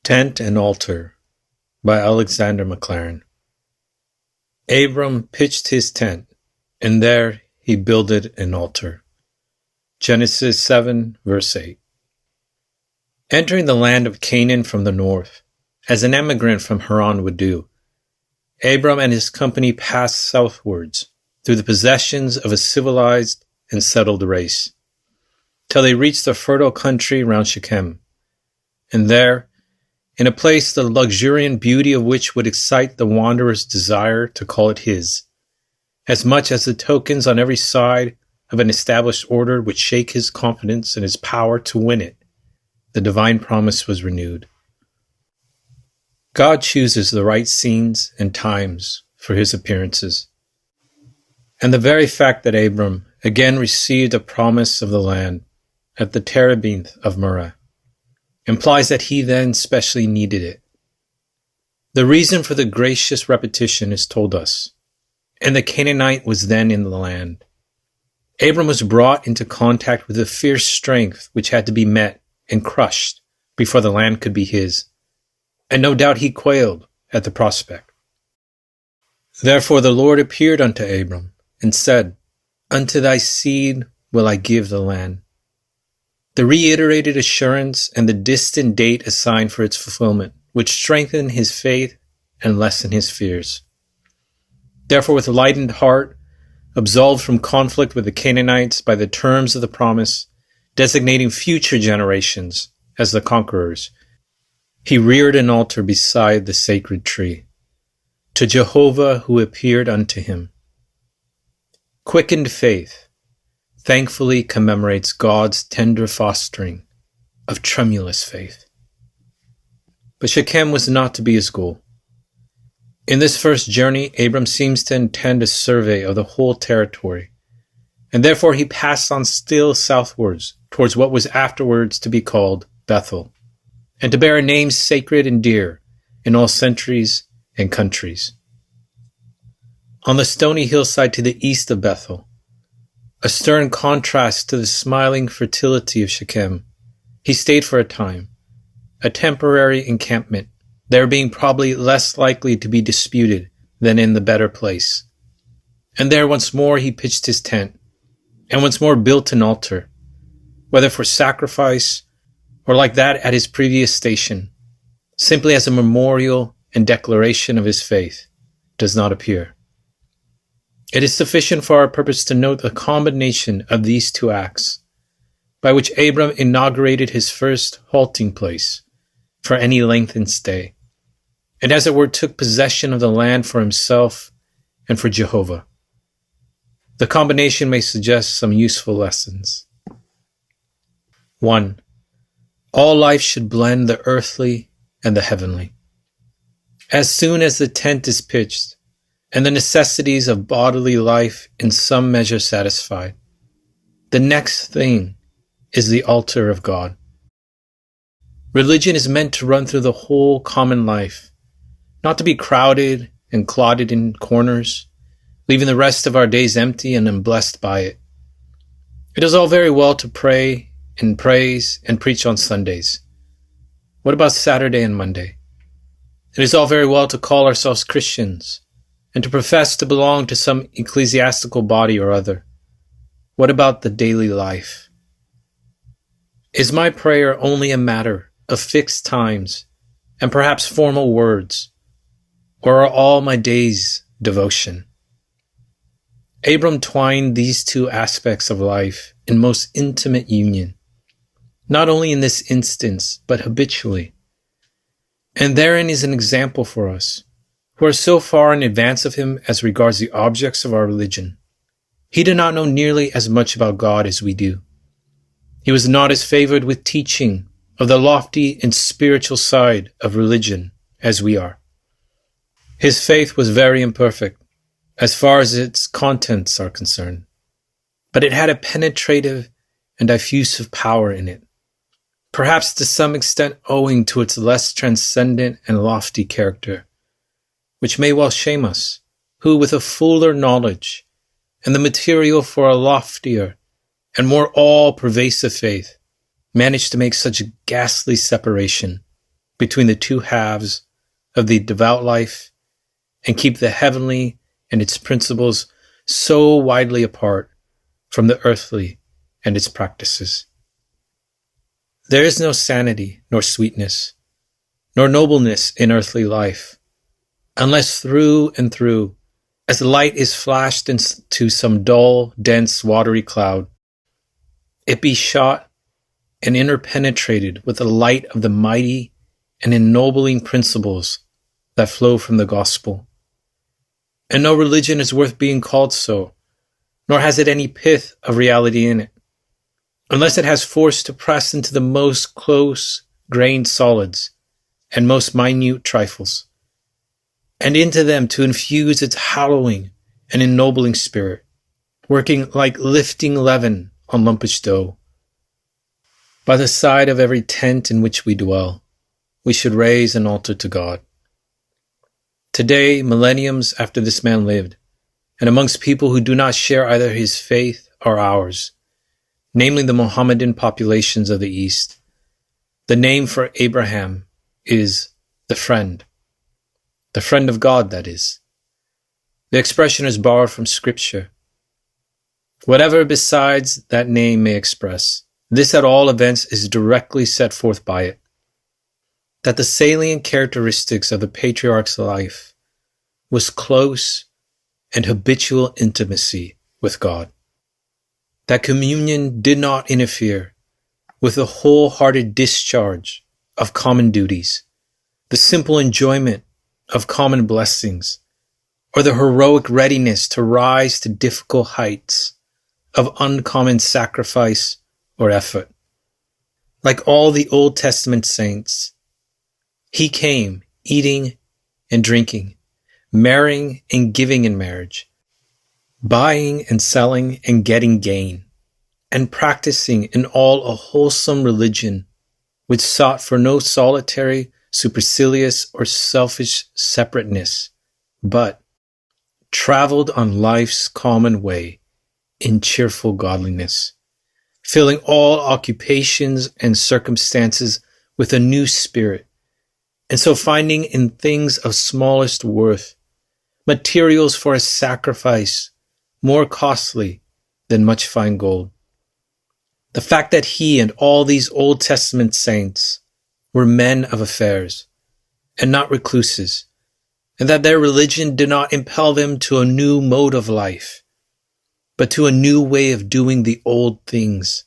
Tent and Altar by Alexander Maclaren. Abram pitched his tent, and there he builded an altar. Genesis 7, verse 8. Entering the land of Canaan from the north, as an emigrant from Haran would do, Abram and his company passed southwards through the possessions of a civilized and settled race, till they reached the fertile country round Shechem, and there, in a place the luxuriant beauty of which would excite the wanderer's desire to call it his, as much as the tokens on every side of an established order would shake his confidence in his power to win it, the divine promise was renewed. God chooses the right scenes and times for his appearances, and the very fact that Abram again received a promise of the land at the terebinth of Meyer implies that he then specially needed it. The reason for the gracious repetition is told us, and the Canaanite was then in the land. Abram was brought into contact with a fierce strength which had to be met and crushed before the land could be his, and no doubt he quailed at the prospect. Therefore the Lord appeared unto Abram, and said, Unto thy seed will I give the land. The reiterated assurance and the distant date assigned for its fulfillment would strengthen his faith and lessen his fears. Therefore, with a lightened heart, absolved from conflict with the Canaanites by the terms of the promise, designating future generations as the conquerors, he reared an altar beside the sacred tree, to Jehovah who appeared unto him. Quickened faith thankfully commemorates God's tender fostering of tremulous faith. But Shechem was not to be his goal. In this first journey, Abram seems to intend a survey of the whole territory, and therefore he passed on still southwards towards what was afterwards to be called Bethel, and to bear a name sacred and dear in all centuries and countries. On the stony hillside to the east of Bethel, a stern contrast to the smiling fertility of Shechem, he stayed for a time, a temporary encampment, there being probably less likely to be disputed than in the better place. And there once more he pitched his tent, and once more built an altar, whether for sacrifice or like that at his previous station, simply as a memorial and declaration of his faith, does not appear. It is sufficient for our purpose to note the combination of these two acts, by which Abram inaugurated his first halting place for any lengthened stay, and as it were took possession of the land for himself and for Jehovah. The combination may suggest some useful lessons. 1. All life should blend the earthly and the heavenly. As soon as the tent is pitched, and the necessities of bodily life in some measure satisfied, the next thing is the altar of God. Religion is meant to run through the whole common life, not to be crowded and clotted in corners, leaving the rest of our days empty and unblessed by it. It is all very well to pray and praise and preach on Sundays. What about Saturday and Monday? It is all very well to call ourselves Christians and to profess to belong to some ecclesiastical body or other. What about the daily life? Is my prayer only a matter of fixed times and perhaps formal words, or are all my days devotion? Abram twined these two aspects of life in most intimate union, not only in this instance, but habitually. And therein is an example for us, who are so far in advance of him as regards the objects of our religion. He did not know nearly as much about God as we do. He was not as favored with teaching of the lofty and spiritual side of religion as we are. His faith was very imperfect as far as its contents are concerned, but it had a penetrative and diffusive power in it, perhaps to some extent owing to its less transcendent and lofty character, which may well shame us, who with a fuller knowledge and the material for a loftier and more all-pervasive faith manage to make such a ghastly separation between the two halves of the devout life and keep the heavenly and its principles so widely apart from the earthly and its practices. There is no sanity, nor sweetness, nor nobleness in earthly life, unless through and through, as light is flashed into some dull, dense, watery cloud, it be shot and interpenetrated with the light of the mighty and ennobling principles that flow from the gospel. And no religion is worth being called so, nor has it any pith of reality in it, unless it has force to press into the most close-grained solids and most minute trifles, and into them to infuse its hallowing and ennobling spirit, working like lifting leaven on lumpish dough. By the side of every tent in which we dwell, we should raise an altar to God. Today, millenniums after this man lived, and amongst people who do not share either his faith or ours, namely the Mohammedan populations of the East, the name for Abraham is the friend of God, that is. The expression is borrowed from Scripture. Whatever besides that name may express, this at all events is directly set forth by it, that the salient characteristics of the patriarch's life was close and habitual intimacy with God. That communion did not interfere with the wholehearted discharge of common duties, the simple enjoyment of common blessings, or the heroic readiness to rise to difficult heights of uncommon sacrifice or effort. Like all the Old Testament saints, he came eating and drinking, marrying and giving in marriage, buying and selling and getting gain, and practicing in all a wholesome religion which sought for no solitary, supercilious, or selfish separateness, but traveled on life's common way in cheerful godliness, filling all occupations and circumstances with a new spirit, and so finding in things of smallest worth materials for a sacrifice more costly than much fine gold. The fact that he and all these Old Testament saints were men of affairs and not recluses, and that their religion did not impel them to a new mode of life, but to a new way of doing the old things,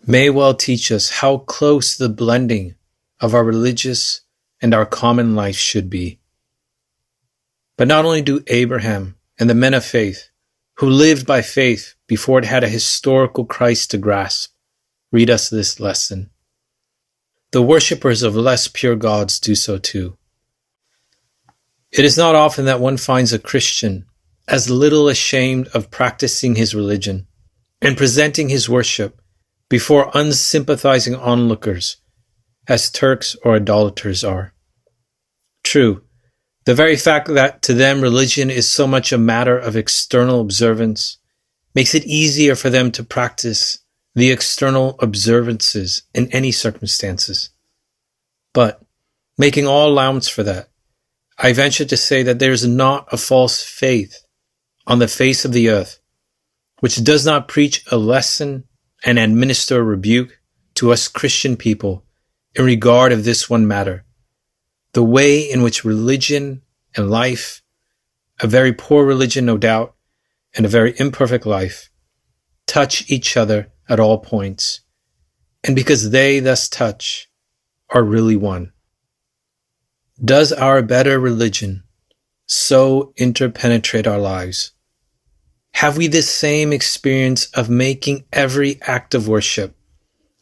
may well teach us how close the blending of our religious and our common life should be. But not only do Abraham and the men of faith, who lived by faith before it had a historical Christ to grasp, read us this lesson. The worshippers of less pure gods do so too. It is not often that one finds a Christian as little ashamed of practicing his religion and presenting his worship before unsympathizing onlookers as Turks or idolaters are. True, the very fact that to them religion is so much a matter of external observance makes it easier for them to practice the external observances in any circumstances. But, making all allowance for that, I venture to say that there is not a false faith on the face of the earth which does not preach a lesson and administer a rebuke to us Christian people in regard of this one matter, the way in which religion and life, a very poor religion no doubt, and a very imperfect life, touch each other at all points, and because they thus touch, are really one. Does our better religion so interpenetrate our lives? Have we this same experience of making every act of worship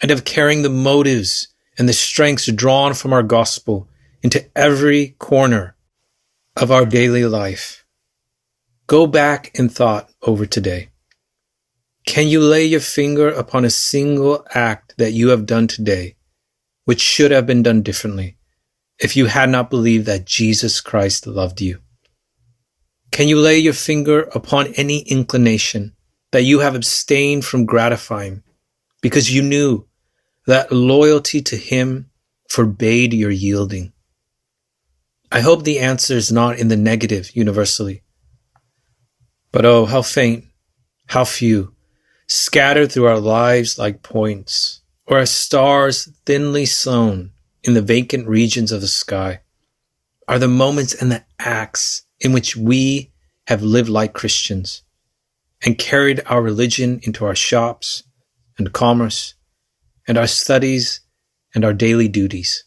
and of carrying the motives and the strengths drawn from our gospel into every corner of our daily life? Go back in thought over today. Can you lay your finger upon a single act that you have done today which should have been done differently if you had not believed that Jesus Christ loved you? Can you lay your finger upon any inclination that you have abstained from gratifying because you knew that loyalty to Him forbade your yielding? I hope the answer is not in the negative universally. But oh, how faint, how few, scattered through our lives like points, or as stars thinly sown in the vacant regions of the sky, are the moments and the acts in which we have lived like Christians and carried our religion into our shops and commerce and our studies and our daily duties.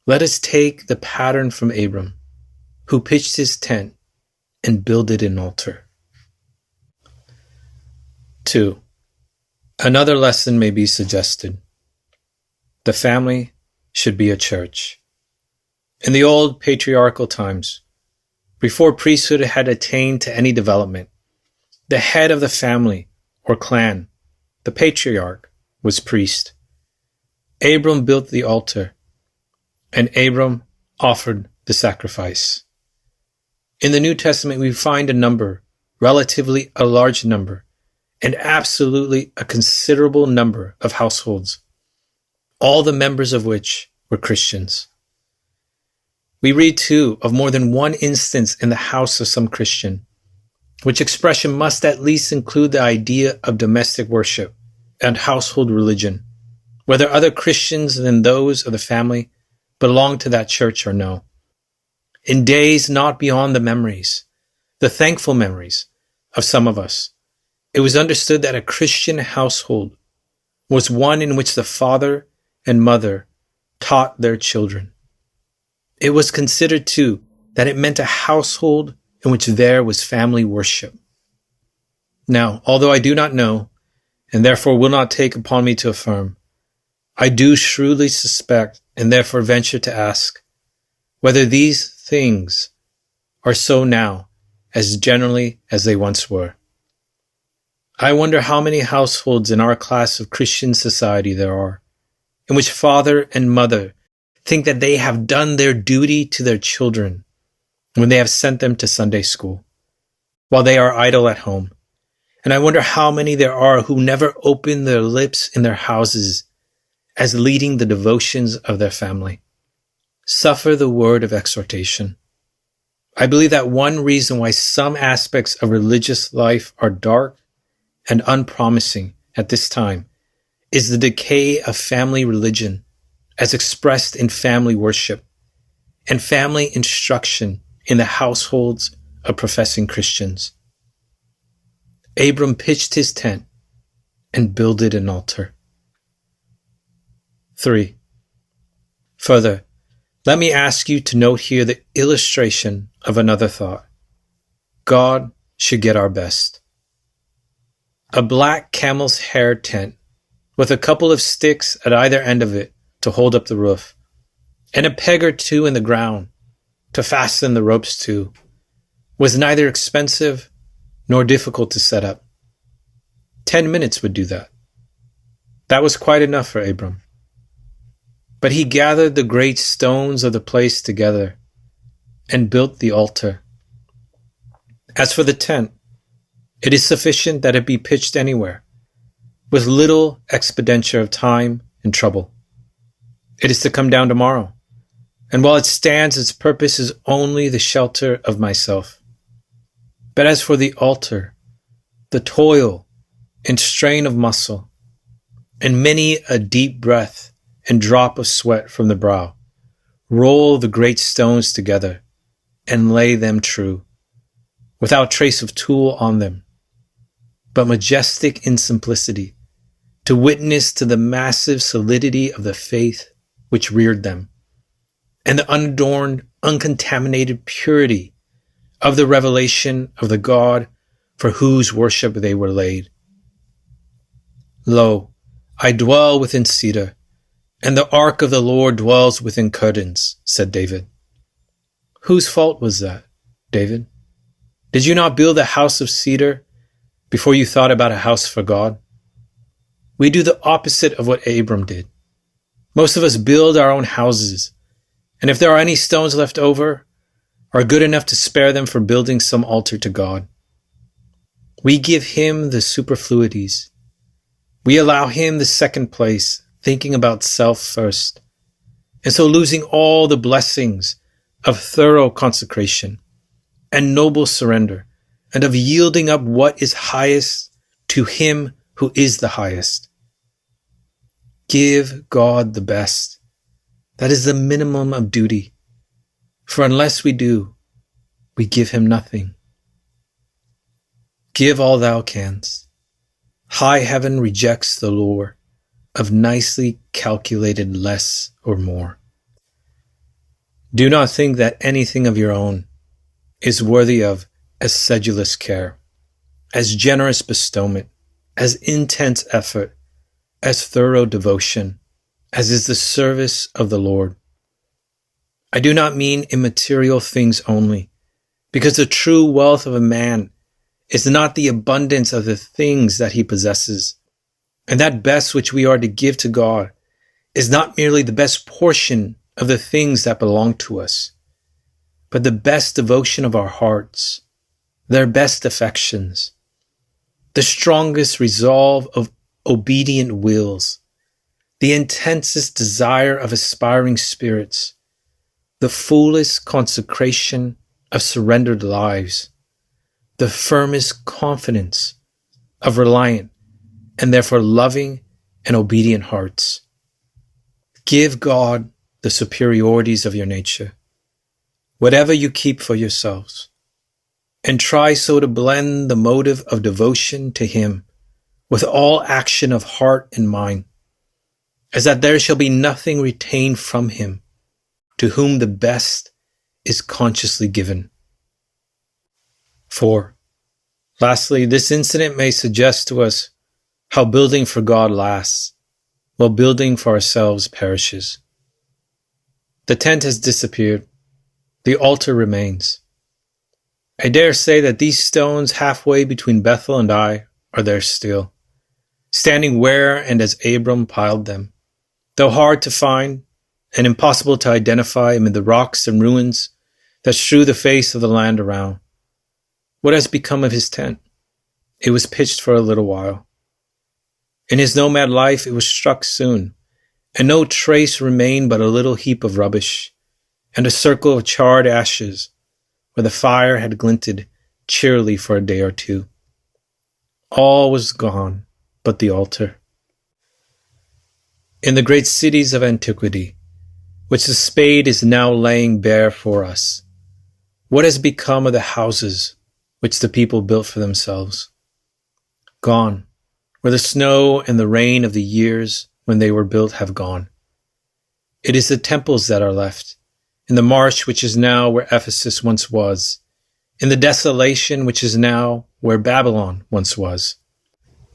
Let us take the pattern from Abram, who pitched his tent and builded an altar. 2. Another lesson may be suggested. The family should be a church. In the old patriarchal times, before priesthood had attained to any development, the head of the family or clan, the patriarch, was priest. Abram built the altar, and Abram offered the sacrifice. In the New Testament, we find a number, relatively a large number, and absolutely a considerable number of households, all the members of which were Christians. We read, too, of more than one instance in the house of some Christian, which expression must at least include the idea of domestic worship and household religion, whether other Christians than those of the family belong to that church or no. In days not beyond the memories, the thankful memories of some of us, it was understood that a Christian household was one in which the father and mother taught their children. It was considered, too, that it meant a household in which there was family worship. Now, although I do not know, and therefore will not take upon me to affirm, I do shrewdly suspect, and therefore venture to ask, whether these things are so now as generally as they once were. I wonder how many households in our class of Christian society there are, in which father and mother think that they have done their duty to their children when they have sent them to Sunday school, while they are idle at home. And I wonder how many there are who never open their lips in their houses as leading the devotions of their family. Suffer the word of exhortation. I believe that one reason why some aspects of religious life are dark and unpromising at this time is the decay of family religion as expressed in family worship and family instruction in the households of professing Christians. Abram pitched his tent and builded an altar. 3. Further, let me ask you to note here the illustration of another thought. God should get our best. A black camel's hair tent with a couple of sticks at either end of it to hold up the roof, and a peg or two in the ground to fasten the ropes to, was neither expensive nor difficult to set up. 10 minutes would do that. That was quite enough for Abram. But he gathered the great stones of the place together and built the altar. As for the tent, it is sufficient that it be pitched anywhere, with little expenditure of time and trouble. It is to come down tomorrow, and while it stands, its purpose is only the shelter of myself. But as for the altar, the toil and strain of muscle, and many a deep breath and drop of sweat from the brow, roll the great stones together and lay them true, without trace of tool on them, but majestic in simplicity, to witness to the massive solidity of the faith which reared them, and the unadorned, uncontaminated purity of the revelation of the God for whose worship they were laid. Lo, I dwell within cedar, and the ark of the Lord dwells within curtains, said David. Whose fault was that, David? Did you not build a house of cedar before you thought about a house for God? We do the opposite of what Abram did. Most of us build our own houses, and if there are any stones left over, are good enough to spare them for building some altar to God. We give him the superfluities. We allow him the second place, thinking about self first, and so losing all the blessings of thorough consecration and noble surrender, and of yielding up what is highest to Him who is the highest. Give God the best. That is the minimum of duty. For unless we do, we give Him nothing. Give all thou canst. High heaven rejects the lure of nicely calculated less or more. Do not think that anything of your own is worthy of as sedulous care, as generous bestowment, as intense effort, as thorough devotion, as is the service of the Lord. I do not mean immaterial things only, because the true wealth of a man is not the abundance of the things that he possesses, and that best which we are to give to God is not merely the best portion of the things that belong to us, but the best devotion of our hearts, their best affections, the strongest resolve of obedient wills, the intensest desire of aspiring spirits, the fullest consecration of surrendered lives, the firmest confidence of reliant and therefore loving and obedient hearts. Give God the superiorities of your nature, whatever you keep for yourselves, and try so to blend the motive of devotion to Him with all action of heart and mind, as that there shall be nothing retained from Him, to whom the best is consciously given. 4. Lastly, this incident may suggest to us how building for God lasts, while building for ourselves perishes. The tent has disappeared. The altar remains. I dare say that these stones halfway between Bethel and Ai are there still, standing where and as Abram piled them, though hard to find and impossible to identify amid the rocks and ruins that strew the face of the land around. What has become of his tent? It was pitched for a little while. In his nomad life, it was struck soon, and no trace remained but a little heap of rubbish, and a circle of charred ashes, where the fire had glinted cheerily for a day or two. All was gone but the altar. In the great cities of antiquity, which the spade is now laying bare for us, what has become of the houses which the people built for themselves? Gone, where the snow and the rain of the years when they were built have gone. It is the temples that are left, in the marsh which is now where Ephesus once was, in the desolation which is now where Babylon once was,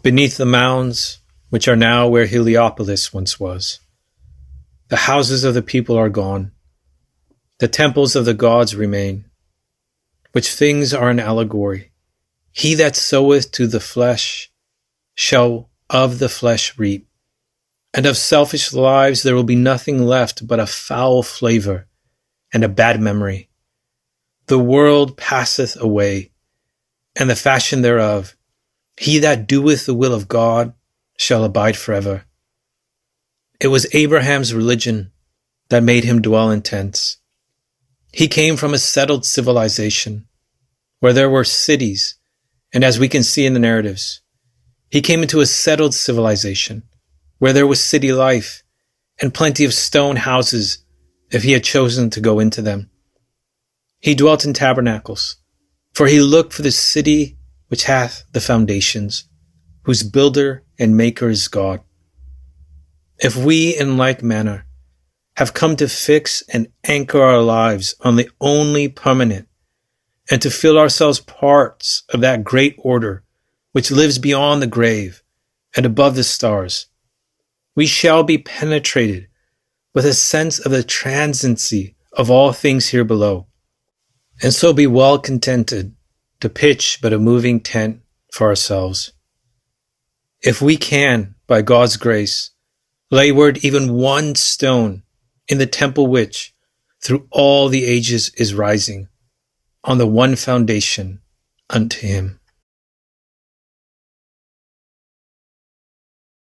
beneath the mounds which are now where Heliopolis once was. The houses of the people are gone. The temples of the gods remain, which things are an allegory. He that soweth to the flesh shall of the flesh reap, and of selfish lives there will be nothing left but a foul flavor and a bad memory. The world passeth away, and the fashion thereof. He that doeth the will of God shall abide forever. It was Abraham's religion that made him dwell in tents. He came from a settled civilization, where there were cities, and as we can see in the narratives, he came into a settled civilization, where there was city life, and plenty of stone houses if he had chosen to go into them. He dwelt in tabernacles, for he looked for the city which hath the foundations, whose builder and maker is God. If we, in like manner, have come to fix and anchor our lives on the only permanent, and to feel ourselves parts of that great order which lives beyond the grave and above the stars, we shall be penetrated with a sense of the transiency of all things here below, and so be well contented to pitch but a moving tent for ourselves. If we can, by God's grace, layward even one stone in the temple which, through all the ages, is rising on the one foundation unto Him.